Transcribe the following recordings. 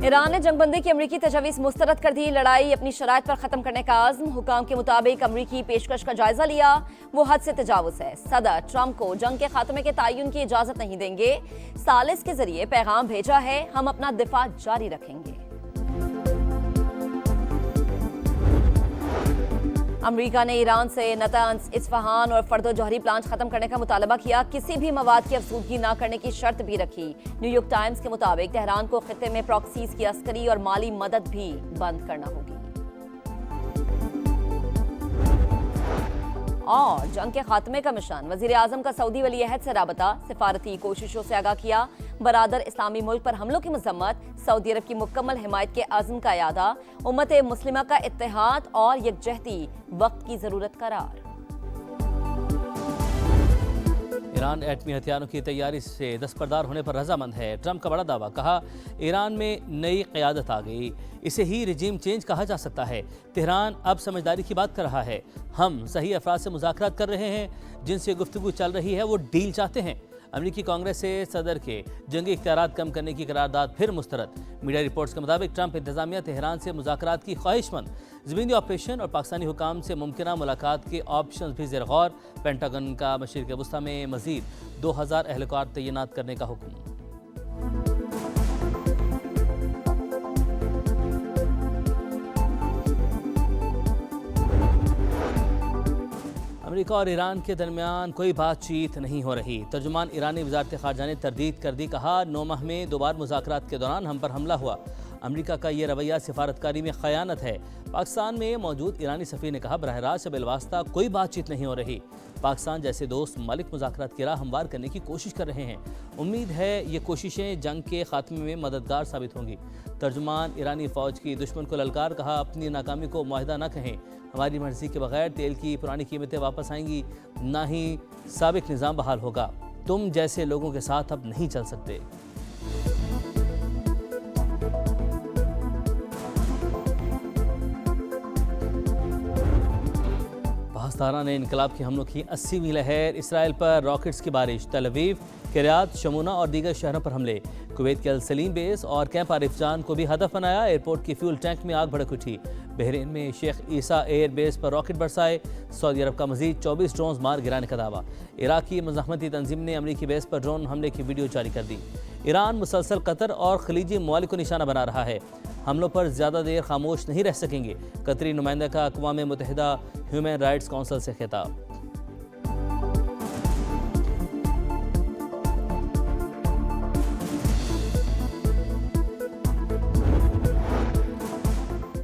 Iran ने जंगबंदी की अमरीकी तजवीज़ मुस्तरद कर दी। लड़ाई अपनी शराइत पर ख़त्म करने का आज़म। हुकाम के मुताबिक अमरीकी पेशकश का जायजा लिया, वो हद से तजावुज़ है। सदर ट्रंप को जंग के खात्मे के तयन की इजाज़त नहीं देंगे। सालिस के जरिए पैगाम भेजा है, हम अपना दिफा जारी रखेंगे। अमरीका ने ईरान से नतान्स, इस्फहान और फर्दो जौहरी प्लांट खत्म करने का मुतालबा किया। किसी भी मवाद की अफसूदगी न करने की शर्त भी रखी। न्यूयॉर्क टाइम्स के मुताबिक तेहरान को खित्ते में प्रॉक्सीज की अस्करी और माली मदद भी बंद करना होगी। और जंग के खात्मे का मिशन, वजीर आजम का सऊदी वली अहद से राबता, सिफारती कोशिशों से आगाह किया। बरादर इस्लामी मुल्क पर हमलों की मजम्मत, सऊदी अरब की मुकम्मल हिमायत के आज़म का यादा, उम्मत मुस्लिमा का इत्तेहाद और यकजहती वक्त की जरूरत करार। ईरान एटमी हथियारों की तैयारी से दस्तबरदार होने पर रजामंद है। ट्रंप का बड़ा दावा, कहा ईरान में नई क़यादत आ गई, इसे ही रिजीम चेंज कहा जा सकता है। तेहरान अब समझदारी की बात कर रहा है। हम सही अफराद से मुज़ाकरात कर रहे हैं, जिनसे गुफ्तगू चल रही है वो डील चाहते हैं। अमरीकी कांग्रेस से सदर के जंगी इख्तियारात कम करने की करारदाद फिर मुस्तरद। मीडिया रिपोर्ट्स के मुताबिक ट्रंप इंतजामिया तेहरान से मुज़ाकरात की ख्वाहिशमंद। ज़मीनी ऑपरेशन और पाकिस्तानी हुकाम से मुमकिना मुलाकात के ऑप्शन भी ज़ेर गौर। पेंटागन का मशरिक़ वस्ता में मज़ीद 2000 एहलकार तैनात करने का हुक्म। अमेरिका और ईरान के दरमियान कोई बातचीत नहीं हो रही। तर्जुमान ईरानी वज़ारत ख़ारजा ने तरदीद कर दी, कहा 9 माह में 2 बार मुज़ाकरात के दौरान हम पर हमला हुआ। अमेरिका का ये रवैया सिफारतकारी में ख़यानत है। पाकिस्तान में मौजूद ईरानी सफ़ीर ने कहा, बरह रास्त बिलवास्ता कोई बातचीत नहीं हो रही। पाकिस्तान जैसे दोस्त मलिक मुज़ाकरात की राह हमवार करने की कोशिश कर रहे हैं। उम्मीद है ये कोशिशें जंग के खात्मे में मददगार साबित होंगी। तर्जुमान ईरानी फ़ौज की दुश्मन को ललकार, कहा अपनी नाकामी को मुआहदा न कहें। हमारी मर्जी के बगैर तेल की पुरानी कीमतें वापस आएंगी, ना ही साबिक निज़ाम बहाल होगा। तुम जैसे लोगों के साथ अब नहीं चल सकते। पाकिस्तान ने इनकलाब के हमलों की 80वीं लहर। इसराइल पर रॉकेट्स की बारिश, तल अवीव, किर्यात, शमूना और दीगर शहरों पर हमले। कुवैत के अल सलीम बेस और कैंप आरिफ जान को भी हदफ बनाया। एयरपोर्ट की फ्यूल टैंक में आग भड़क उठी। बहरीन में शेख ईसा एयर बेस पर रॉकेट बरसाए। सऊदी अरब का मजीद 24 ड्रोन मार गिराने का दावा। इराकी मज़ाहमती तंजीम ने अमरीकी बेस पर ड्रोन हमले की वीडियो जारी कर दी। ईरान मुसलसल कतर और खलीजी ममालिक को निशाना बना रहा है। हमलों पर ज़्यादा देर खामोश नहीं रह सकेंगे। कतरी नुमाइंदा का अक़वाम मुत्तहिदा ह्यूमन राइट्स काउंसिल से खिताब।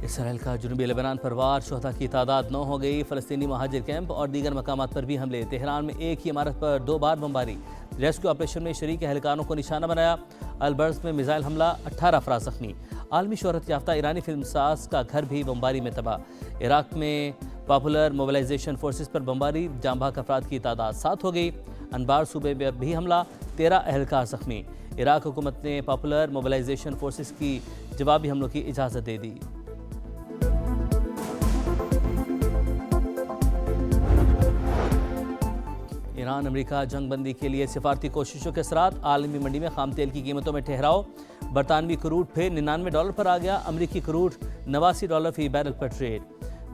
इसराइल का जुनूबी लेबनान पर वार, शोहदा की तादाद 9 हो गई। फ़लस्तीनी महाजिर कैंप और दीगर मकामात पर भी हमले। तेहरान में एक ही इमारत पर 2 बार बमबारी। रेस्क्यू ऑपरेशन में शरीक एहलकारों को निशाना बनाया। अलबर्स में मिसाइल हमला, 18 अफराद जख्मी। आलमी शोहरत याफ्ता ईरानी फिल्मसाज का घर भी बमबारी में तबाह। इराक में पॉपुलर मोबिलाइजेशन फोर्सेस पर बमबारी, जाँ बहक अफराद की तादाद 7 हो गई। अनबार सूबे में भी हमला, 13 एहलकार जख्मी। इराक हुकूमत ने पॉपुलर मोबिलाइजेशन फोर्सेस की जवाबी हमलों की इजाज़त दे दी। ईरान अमेरिका जंगबंदी के लिए सिफारती कोशिशों के असरात। आलमी मंडी में खाम तेल की कीमतों में ठहराव। बरतानवी क्रूड फिर $99 पर आ गया। अमरीकी क्रूड $89 फी बैरल पर ट्रेड।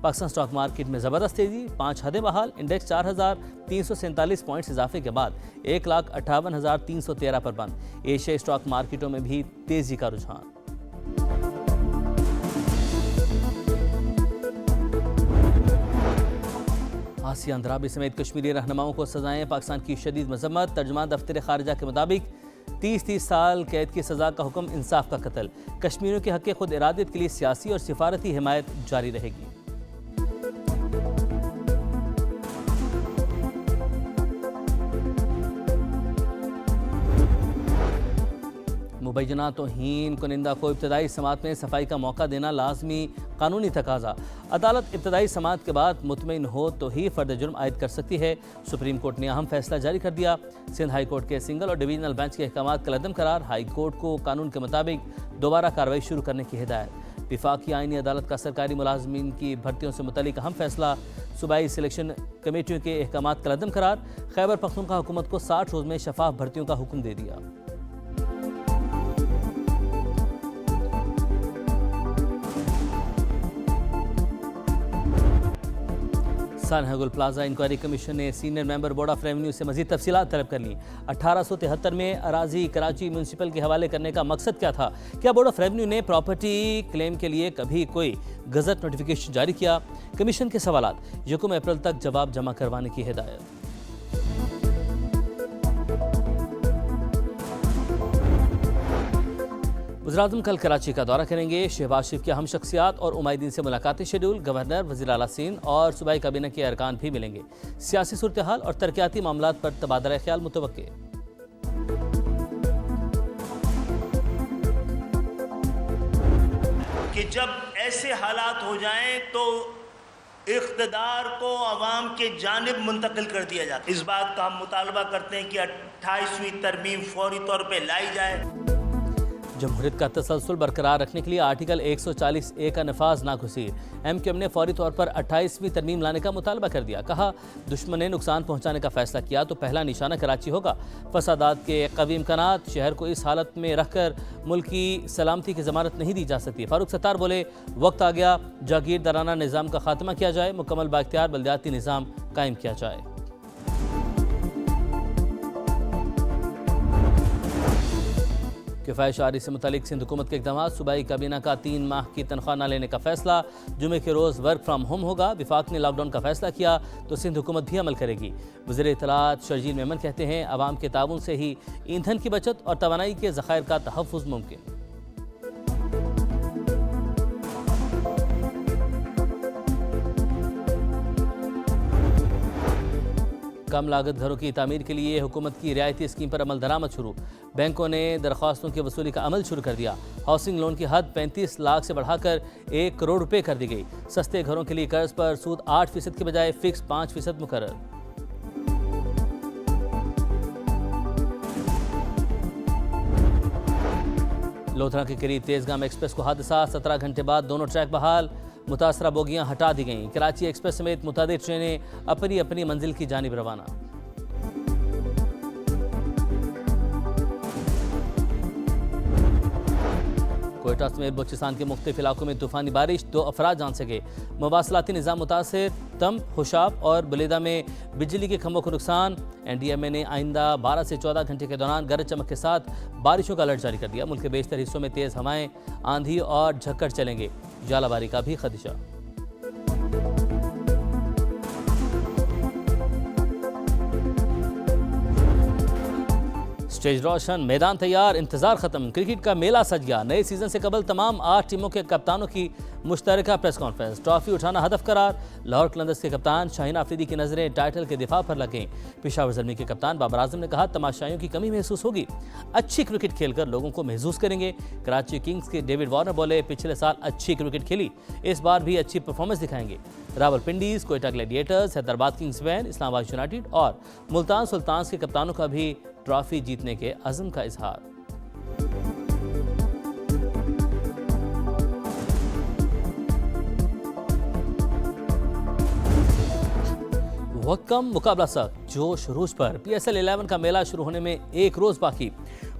पाकिस्तान स्टॉक मार्केट में ज़बरदस्त तेजी, 5 हदें बहाल। इंडेक्स 4347 पॉइंट्स इजाफे के बाद 1,58,313 पर बंद। एशियाई स्टॉक मार्केटों में भी तेजी का रुझान। आसिया अंद्राबी समेत कश्मीरी रहनुमाओं को सजाएं, पाकिस्तान की शदीद मजम्मत। तर्जुमान दफ्तर खारिजा के मुताबिक 30 साल कैद की सजा का हुक्म, इंसाफ का कत्ल। कश्मीरियों के हक़ खुद इरादत के लिए सियासी और सिफारती हिमायत जारी रहेगी। मुबैना तौहीन कुनिंदा को इब्तदाई समात में सफाई का मौका देना लाजमी कानूनी तकाजा। अदालत इब्तदाई समात के बाद मुतमईन हो तो ही फर्द जुर्म आयद कर सकती है। सुप्रीम कोर्ट ने अहम फैसला जारी कर दिया। सिंध हाई कोर्ट के सिंगल और डिवीजनल बेंच के अहकाम कलअदम करार। हाई कोर्ट को कानून के मुताबिक दोबारा कार्रवाई शुरू करने की हिदायत। विफाकी आईनी अदालत का सरकारी मुलाजमीन की भर्तियों से मुतल्लिक अहम फैसला। सूबाई सिलेक्शन कमेटियों के अहकाम कलअदम करार। खैबर पख्तूनख्वा हुकूमत को 60 रोज़ में शफाफ भर्तियों का हुक्म दे दिया। सानहगुल प्लाजा इंक्वायरी कमीशन ने senior member board of revenue से मजीद तफसीलात तलब कर ली। 1873 में अराजी कराची म्यूनसिपल के हवाले करने का मकसद क्या था? क्या बोर्ड ऑफ रेवेन्यू ने प्रॉपर्टी क्लेम के लिए कभी कोई गजट नोटिफिकेशन जारी किया? कमीशन के सवालात, 1 अप्रैल तक जवाब जमा करवाने की हिदायत। वज़ीर-ए-आज़म कल कराची का दौरा करेंगे। शहबाज शरीफ की अहम शख्सियात और उमाइदीन से मुलाकाती शेड्यूल। गवर्नर, वज़ीर आला सिंध और सूबाई काबीना के अरकान भी मिलेंगे। सियासी सूरत-ए-हाल और तरक्याती मामलात पर तबादला ख्याल मुतवक्के। कि जब ऐसे हालात हो जाएं तो इख्तिदार को अवाम के जानिब मुंतकिल कर दिया जाता है। इस बात का हम मुतालबा करते हैं कि 28वीं तरमीम फौरी तौर पर लाई जाए। जमहूरियत का तसलसल बरकरार रखने के लिए आर्टिकल 140A का नफाज नागुज़ीर। एमक्यूएम ने फौरी तौर पर 28वीं तरमीम लाने का मुतालबा कर दिया। कहा, दुश्मन ने नुकसान पहुंचाने का फैसला किया तो पहला निशाना कराची होगा। फसादात के कवी इम्कानात, शहर को इस हालत में रखकर मुल्क की सलामती की ज़मानत नहीं दी जा सकती। फारूक सत्तार बोले, वक्त आ गया जागीरदाराना निज़ाम का खात्मा किया जाए, मुकम्मल बाइख्तियार बल्दियाती निज़ाम कायम किया जाए। किफ़ायत शारी से मुतालिक सिंध हुकूमत के इक़दाम। सूबाई काबीना का 3 माह की तनख्वाह न लेने का फैसला। जुमे के रोज़ वर्क फ्राम होम होगा। विफाक ने लॉकडाउन का फैसला किया तो सिंध हुकूमत भी अमल करेगी। वज़ीर इत्तलात शर्जील मेमन कहते हैं, अवाम के ताउन से ही ईंधन की बचत और तवानाई के ज़खायर का तहफ़्फ़ुज़ मुमकिन। कम लागत घरों की तामीर के लिए हुकूमत की रियायती स्कीम पर अमल दरामद शुरू। बैंकों ने दरख्वास्तों की वसूली का अमल शुरू कर दिया। हाउसिंग लोन की हद 35 लाख से बढ़ाकर 1 करोड़ रुपए कर दी गई। सस्ते घरों के लिए कर्ज पर सूद 8% की बजाय फिक्स 5% मुकर्रर। लोथरा के करीब तेजगाम एक्सप्रेस को हादसा। 17 घंटे बाद दोनों ट्रैक बहाल। मुतासरा बोगियां हटा दी गईं। कराची एक्सप्रेस समेत मुतादिद ट्रेनें अपनी अपनी मंजिल की जानिब रवाना। कोयटा समेत बलूचिस्तान के मुख्तलिफ इलाकों में तूफानी बारिश, 2 अफराद जान से गए। मवासलाती निज़ाम मुतासर। तम, खुशाब और बलेदा में बिजली के खंभों को नुकसान। NDMA ने आइंदा 12 से 14 घंटे के दौरान गरज चमक के साथ बारिशों का अलर्ट जारी कर दिया। मुल्क के बेशतर हिस्सों में तेज़ हवाएं, आंधी और झक्कड़ चलेंगे। जालाबारी का भी खदशा। स्टेज रोशन, मैदान तैयार, इंतजार खत्म। क्रिकेट का मेला सज गया। नए सीजन से कबल तमाम 8 टीमों के कप्तानों की मुश्तरका प्रेस कॉन्फ्रेंस। ट्रॉफी उठाना हदफ करार। लाहौर कलंदर्स के कप्तान शाहीन आफरीदी की नजरें टाइटल के दिफा पर लगें। पेशावर ज़ल्मी के कप्तान बाबर आजम ने कहा, तमाशाइयों की कमी महसूस होगी, अच्छी क्रिकेट खेलकर लोगों को महसूस करेंगे। कराची किंग्स के डेविड वार्नर बोले, पिछले साल अच्छी क्रिकेट खेली, इस बार भी अच्छी परफॉर्मेंस दिखाएंगे। Rawalpindiz, Quetta Gladiators, Hyderabad Kingsmen, Islamabad United और मुल्तान सुल्तान्स के कप्तानों का भी ट्रॉफी जीतने के अज़्म का इजहार। वक्त कम, मुकाबला सख्त, जोश रूज पर। PSL 11 का मेला शुरू होने में 1 रोज बाकी।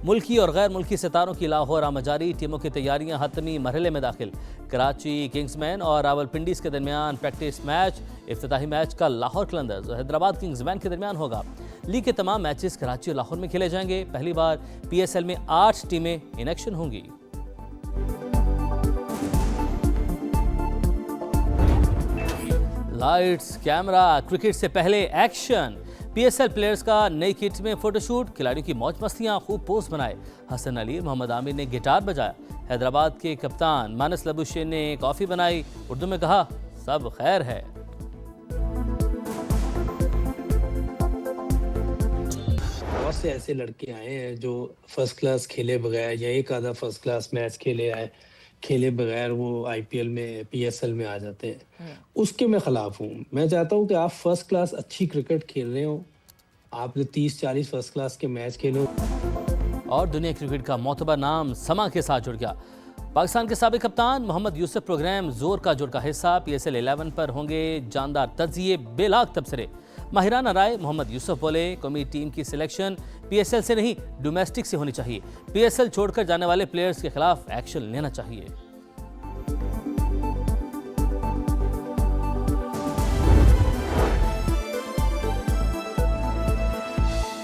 मुल्की और गैर मुल्की सितारों की लाहौर आमजारी। टीमों की तैयारियां हतमी मरहले में दाखिल। कराची किंग्समैन और रावलपिंडीज के दरमियान प्रैक्टिस मैच। इफ्तिताही मैच कल लाहौर कलंदर्स और हैदराबाद किंग्समैन के दरमियान होगा। लीग के तमाम मैचेस कराची और लाहौर में खेले जाएंगे। पहली बार PSL में 8 टीमें इन एक्शन होंगी। लाइट्स, कैमरा, क्रिकेट से पहले एक्शन। PSL प्लेयर्स का नई किट में फोटोशूट। खिलाड़ियों की मौज मस्तियां, खूब पोस्ट बनाए। हसन अली, मोहम्मद आमिर ने गिटार बजाया। हैदराबाद के कप्तान मानस लबुशे ने कॉफ़ी बनाई। उर्दू में कहा, सब खैर है। बहुत से ऐसे लड़के आए हैं जो फर्स्ट क्लास खेले बगैर या एक आधा फर्स्ट क्लास मैच खेले बगैर वो IPL में PSL में आ जाते हैं। उसके मैं खिलाफ हूँ। मैं चाहता हूँ कि आप फर्स्ट क्लास अच्छी क्रिकेट खेल रहे हो, आप 30-40 फर्स्ट क्लास के मैच खेलो। और दुनिया क्रिकेट का मोतबर नाम समा के साथ जुड़ गया। पाकिस्तान के साबिक कप्तान मोहम्मद यूसुफ प्रोग्राम जोर का जोर का हिस्सा। PSL 11 पर होंगे जानदार तज्जिए, बेलाग तबसरे। माहिराना राय मोहम्मद यूसुफ बोले, कौमी टीम की सिलेक्शन PSL से नहीं डोमेस्टिक से होनी चाहिए। PSL छोड़कर जाने वाले प्लेयर्स के खिलाफ एक्शन लेना चाहिए।